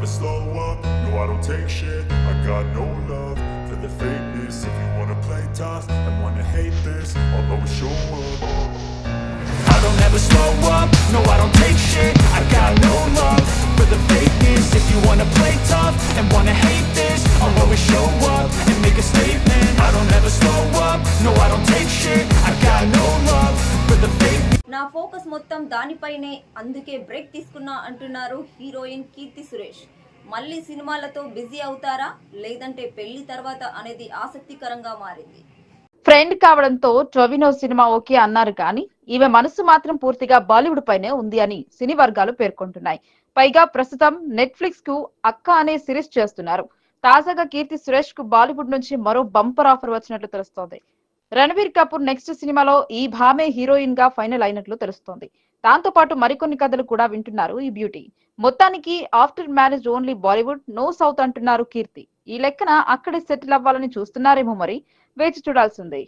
never slow up, no I don't take shit. I got no love for the fakeness. If you wanna play tough and wanna hate this, I'll always show up. I don't ever slow up, no I don't take shit. I got no love for the fakeness. If you wanna play tough and wanna hate this, I'll always show up and make a statement. I don't ever slow up, no I don't take shit. I got no love for the fakeness. నా focus మొత్తం దానిపైనే, అందుకే break తీసుకున్నా అంటున్నారు heroine Keerthy Suresh. మళ్ళీ సినిమాలతో busy అవుతారా లేదంటే పెళ్లి తర్వాత అనేది ఆసక్తికరంగా మారింది. ఫ్రెండ్ కావడంతో టొవినో సినిమా ఓకే అన్నారు కానీ ఈమె మనసు మాత్రం పూర్తిగా బాలీవుడ్ పైనే ఉంది అని సినీ వర్గాలు పేర్కొంటున్నాయి. పైగా ప్రస్తుతం నెట్ఫ్లిక్స్ కు అక్క అనే సిరీస్ చేస్తున్నారు. తాజాగా కీర్తి సురేష్ కు బాలీవుడ్ నుంచి మరో బంపర్ ఆఫర్ వచ్చినట్లు తెలుస్తోంది. రణబీర్ కపూర్ నెక్స్ట్ సినిమాలో ఈ భామే హీరోయిన్ గా ఫైనల్ అయినట్లు తెలుస్తోంది. దాంతో పాటు మరికొన్ని కథలు కూడా వింటున్నారు ఈ బ్యూటీ. మొత్తానికి after marriage only Bollywood, no south అంటున్నారు కీర్తి. ఈ లెక్కన అక్కడే సెటిల్ అవ్వాలని చూస్తున్నారేమో, మరి వేచి చూడాల్సిందే.